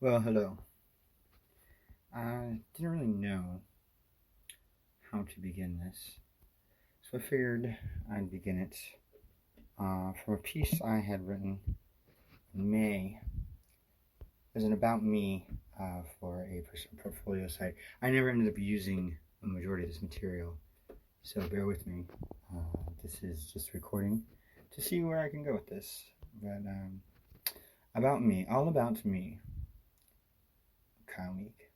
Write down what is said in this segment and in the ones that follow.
Well, hello. I didn't really know how to begin this, so I figured I'd begin it from a piece I had written in May as an about me for a personal portfolio site. I never ended up using a majority of this material, so bear with me. This is just recording to see where I can go with this. But about me, all about me, Kyle Meek.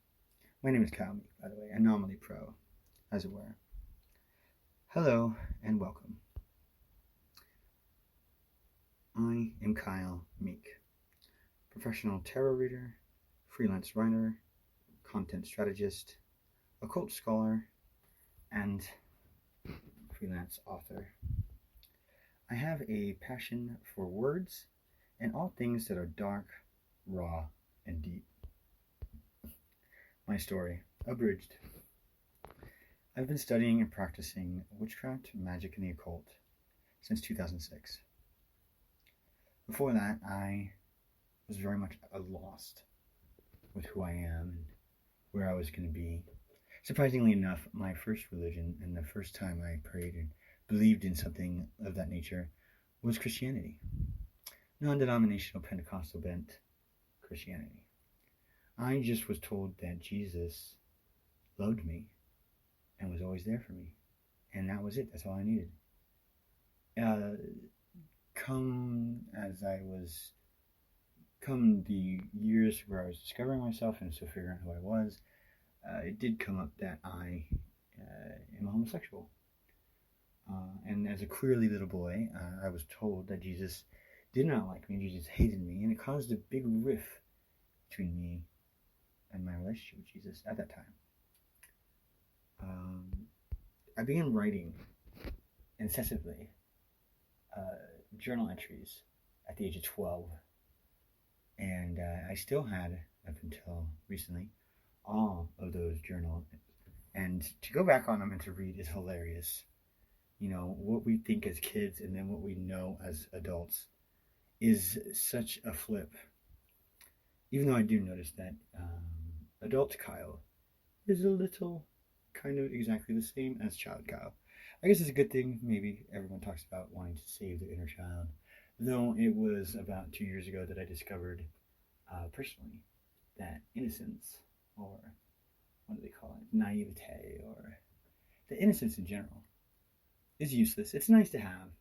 My name is Kyle Meek, by the way, Anomaly Pro, as it were. Hello and welcome. I am Kyle Meek, professional tarot reader, freelance writer, content strategist, occult scholar, and freelance author. I have a passion for words and all things that are dark, raw, and deep. My story, abridged. I've been studying and practicing witchcraft, magic, and the occult since 2006. Before that, I was very much lost with who I am and where I was going to be. Surprisingly enough, my first religion and the first time I prayed and believed in something of that nature was Christianity. Non-denominational Pentecostal bent Christianity. I just was told that Jesus loved me and was always there for me. And that was it. That's all I needed. Come the years where I was discovering myself and still figuring out who I was, it did come up that I am homosexual. And as a queerly little boy, I was told that Jesus did not like me. Jesus hated me. And it caused a big rift between me and my relationship with Jesus at that time. I began writing incessantly journal entries at the age of 12, and I still had, up until recently, all of those journals. And to go back on them and to read is hilarious. You know, what we think as kids and then what we know as adults is such a flip. Even though I do notice that adult Kyle is a little kind of exactly the same as child Kyle. I guess it's a good thing. Maybe everyone talks about wanting to save their inner child. Though it was about 2 years ago that I discovered personally that innocence, or what do they call it? Naivete, or the innocence in general, is useless. It's nice to have,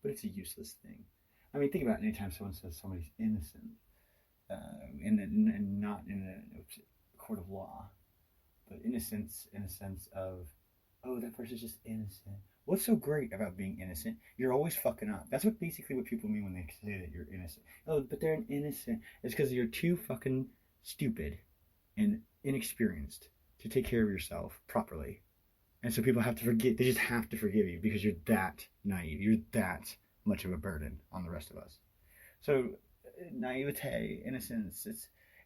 but it's a useless thing. I mean, think about it. Anytime someone says somebody's innocent, and not in a court of law, but innocence in a sense of, oh, that person's just innocent. What's so great about being innocent? You're always fucking up. That's basically what people mean when they say that you're innocent. Oh, but they're innocent. It's because you're too fucking stupid and inexperienced to take care of yourself properly. And so people have to forget. They just have to forgive you because you're that naive. You're that much of a burden on the rest of us. So naivete, innocence,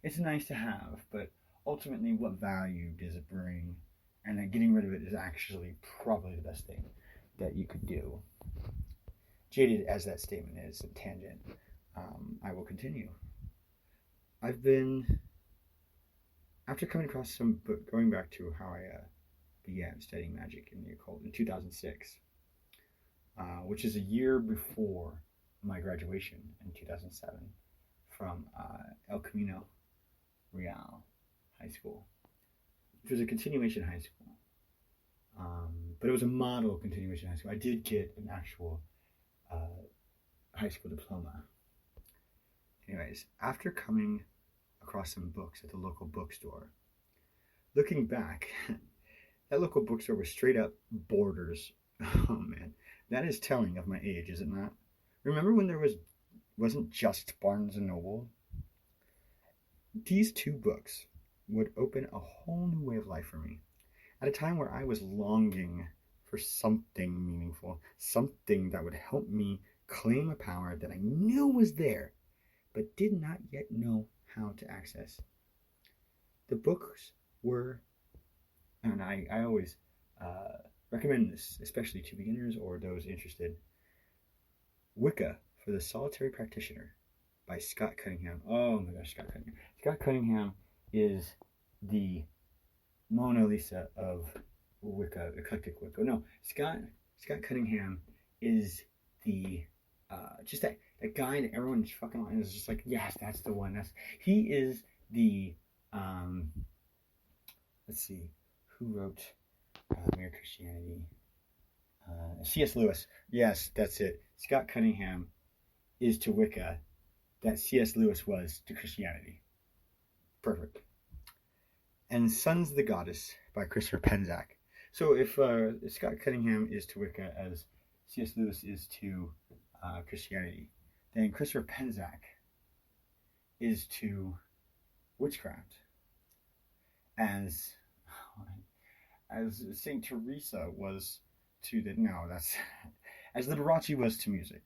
it's nice to have, but ultimately, what value does it bring? And then getting rid of it is actually probably the best thing that you could do. Jaded as that statement is, a tangent, I will continue. I've been, after coming across some book, going back to how I began studying magic in the occult in 2006, which is a year before my graduation in 2007 from El Camino Real High School, which was a continuation high school, but it was a model continuation high school. I did get an actual high school diploma. Anyways, after coming across some books at the local bookstore, looking back, that local bookstore was straight up Borders. Oh man, that is telling of my age, is it not? Remember when there wasn't just Barnes and Noble? These two books would open a whole new way of life for me at a time where I was longing for something meaningful, something that would help me claim a power that I knew was there, but did not yet know how to access. The books were, and I always recommend this, especially to beginners or those interested, Wicca for the Solitary Practitioner by Scott Cunningham. Oh my gosh, Scott Cunningham. Scott Cunningham is the Mona Lisa of Wicca, eclectic Wicca. No, Scott Cunningham is the just that guy that everyone's fucking on is just like, yes, that's the one. He is the let's see, who wrote Mere Christianity? C.S. Lewis. Yes, that's it. Scott Cunningham is to Wicca that C.S. Lewis was to Christianity. Perfect. And Sons of the Goddess by Christopher Penczak. So if Scott Cunningham is to Wicca as C.S. Lewis is to Christianity, then Christopher Penczak is to witchcraft as Saint Teresa was to the as Liberace was to music.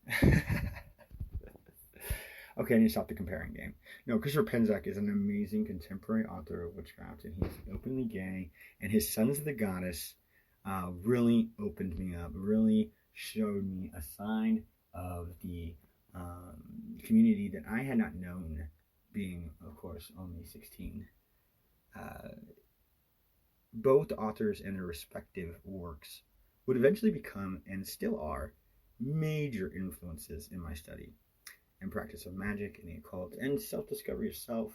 Okay, I need to stop the comparing game. No, Christopher Penczak is an amazing contemporary author of witchcraft, and he's openly gay, and his Sons of the Goddess really opened me up, really showed me a side of the community that I had not known, being, of course, only 16. Both authors and their respective works would eventually become, and still are, major influences in my study and practice of magic and the occult and self-discovery of self,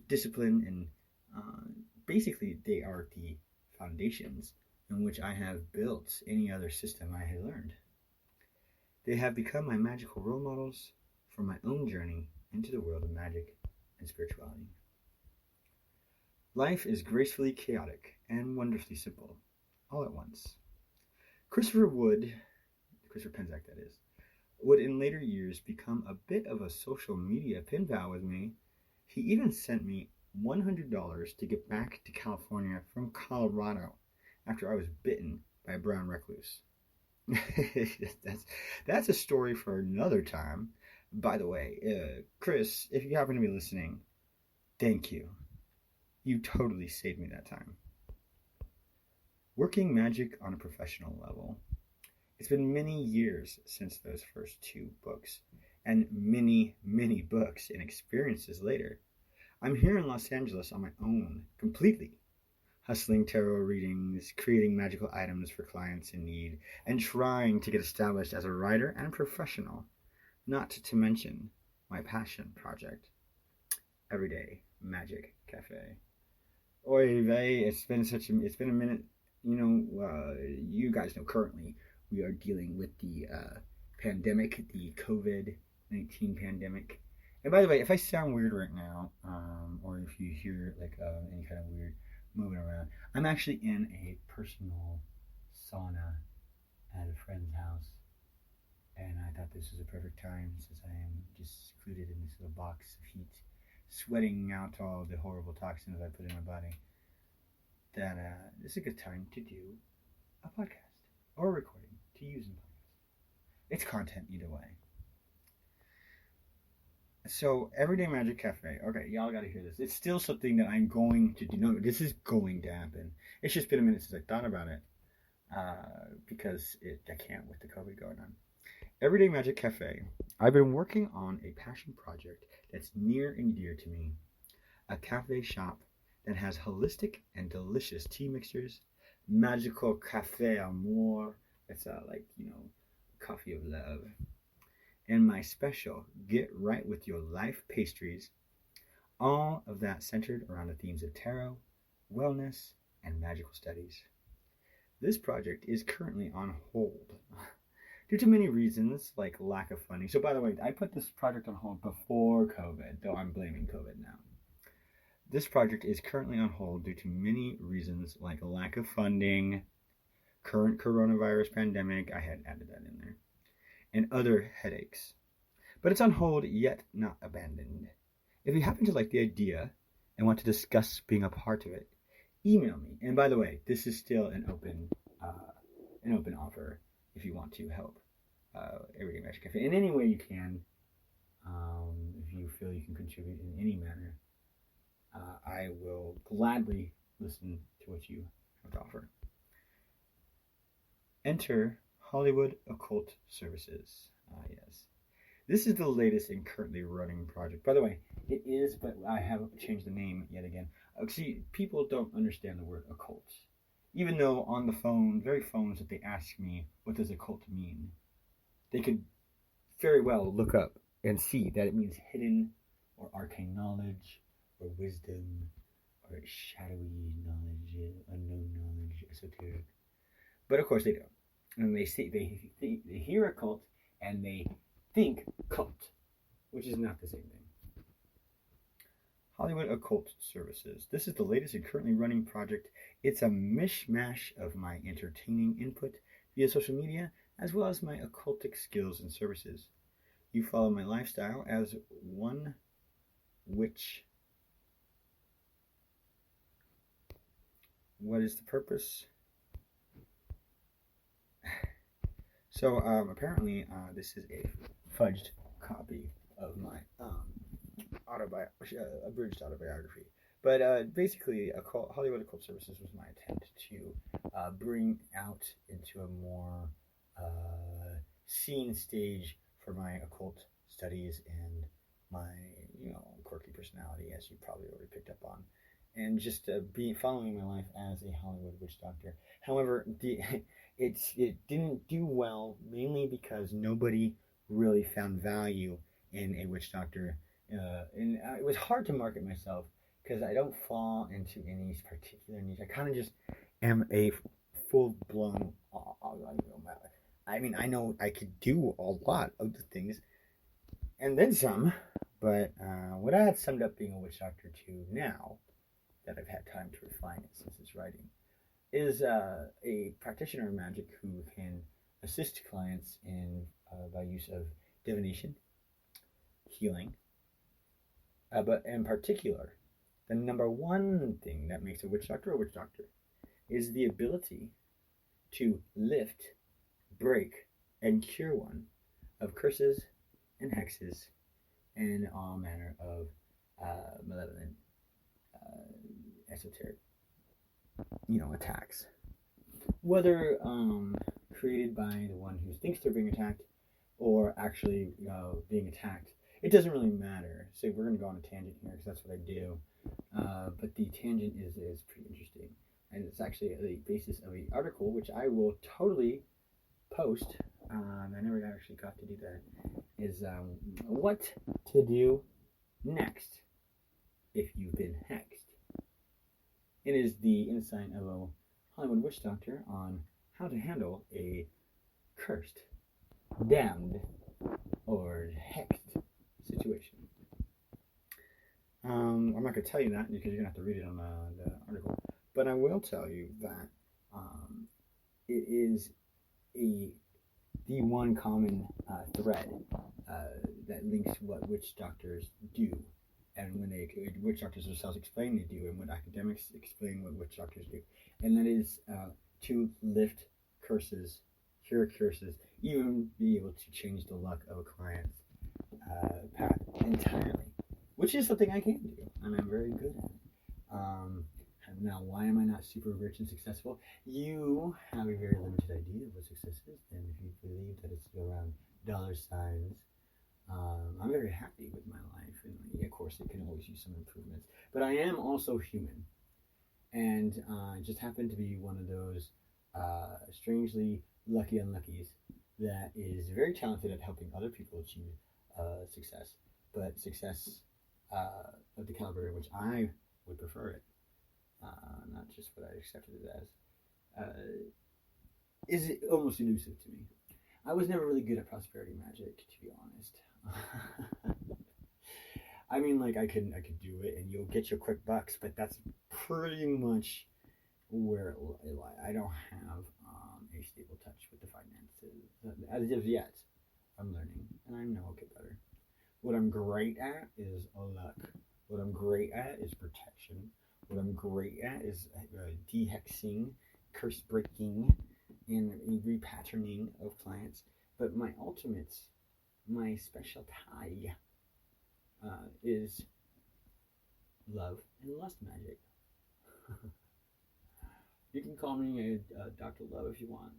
discipline, and basically they are the foundations in which I have built any other system I had learned. They have become my magical role models for my own journey into the world of magic and spirituality. Life is gracefully chaotic and wonderfully simple, all at once. Christopher Penczak that is, would in later years become a bit of a social media pin pal with me. He even sent me $100 to get back to California from Colorado after I was bitten by a brown recluse. That's a story for another time. By the way, Chris, if you happen to be listening, thank you. You totally saved me that time. Working magic on a professional level. It's been many years since those first 2 books, and many, many books and experiences later. I'm here in Los Angeles on my own, completely, hustling tarot readings, creating magical items for clients in need, and trying to get established as a writer and professional, not to mention my passion project, Everyday Magic Cafe. Oy vey, it's been a minute. You guys know currently we are dealing with the pandemic, the COVID-19 pandemic. And by the way, if I sound weird right now, or if you hear like any kind of weird moving around, I'm actually in a personal sauna at a friend's house. And I thought this was a perfect time, since I am just secluded in this little box of heat, sweating out all the horrible toxins I put in my body, that this is a good time to do a podcast or a recording to use in podcast. It's content either way. So, Everyday Magic Cafe. Okay, y'all gotta hear this. It's still something that I'm going to do. No, this is going to happen. It's just been a minute since I thought about it, because I can't with the COVID going on. Everyday Magic Cafe. I've been working on a passion project that's near and dear to me. A cafe shop that has holistic and delicious tea mixtures, magical cafe amour, it's coffee of love, and my special get right with your life pastries, all of that centered around the themes of tarot, wellness, and magical studies. This project is currently on hold due to many reasons, like lack of funding. So by the way, I put this project on hold before COVID, though I'm blaming COVID now. This project is currently on hold due to many reasons, like lack of funding, current coronavirus pandemic, I had added that in there, and other headaches. But it's on hold, yet not abandoned. If you happen to like the idea and want to discuss being a part of it, email me. And by the way, this is still an open offer if you want to help Everyday Magic Cafe in any way you can. If you feel you can contribute in any manner, I will gladly listen to what you have to offer. Enter Hollywood Occult Services. Yes. This is the latest and currently running project. By the way, it is, but I have changed the name yet again. See, people don't understand the word occult. Even though on the phone, very phones that they ask me, what does occult mean? They could very well look up and see that it means hidden or arcane knowledge or wisdom or shadowy knowledge, unknown knowledge, esoteric. But of course they don't. And they hear occult and they think cult, which is not the same thing. Hollywood Occult Services. This is the latest and currently running project. It's a mishmash of my entertaining input via social media, as well as my occultic skills and services. You follow my lifestyle as one witch. What is the purpose? So apparently this is a fudged copy of my abridged autobiography. But basically, Hollywood Occult Services was my attempt to bring out into a more seen stage for my occult studies and my, quirky personality, as you probably already picked up on, and just following my life as a Hollywood witch doctor. However, it didn't do well, mainly because nobody really found value in a witch doctor, and it was hard to market myself because I don't fall into any particular niche. I kind of just am a full-blown. I mean, I know I could do a lot of the things, and then some. But what I had summed up being a witch doctor to now, that I've had time to refine it since this writing, is a practitioner of magic who can assist clients in by use of divination, healing, but in particular, the number one thing that makes a witch doctor is the ability to lift, break, and cure one of curses and hexes and all manner of malevolent, esoteric, attacks. Whether created by the one who thinks they're being attacked or actually being attacked, it doesn't really matter. So we're going to go on a tangent here because that's what I do. But the tangent is pretty interesting. And it's actually the basis of an article, which I will totally post. I never actually got to do that. Is what to do next if you've been hexed. It is the insight of a Hollywood witch doctor on how to handle a cursed, damned, or hexed situation. I'm not going to tell you that because you're going to have to read it on the article. But I will tell you that it is the one common thread that links what witch doctors do, and when witch doctors themselves explain they do, and what academics explain what witch doctors do, and that is to lift curses, cure curses, even be able to change the luck of a client's path entirely, which is something I can do, and I'm very good at it. Now, why am I not super rich and successful? You have a very limited idea of what success is, and if you believe that it's around dollar signs, I'm very happy with my life, and of course it can always use some improvements, but I am also human, and I just happen to be one of those strangely lucky unluckies that is very talented at helping other people achieve success, but success of the caliber in which I would prefer it, not just what I accepted it as, is almost elusive to me. I was never really good at prosperity magic, to be honest. I mean, like, I could do it, and you'll get your quick bucks, but that's pretty much where it lies. I don't have a stable touch with the finances as of yet. I'm learning, and I know I'll get better. What I'm great at is luck. What I'm great at is protection. What I'm great at is de-hexing, curse breaking, and repatterning of clients. But my ultimates, my specialty, is love and lust magic. You can call me a Dr. Love if you want,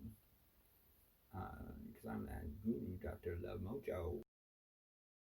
because I'm that guru, Dr. Love Mojo.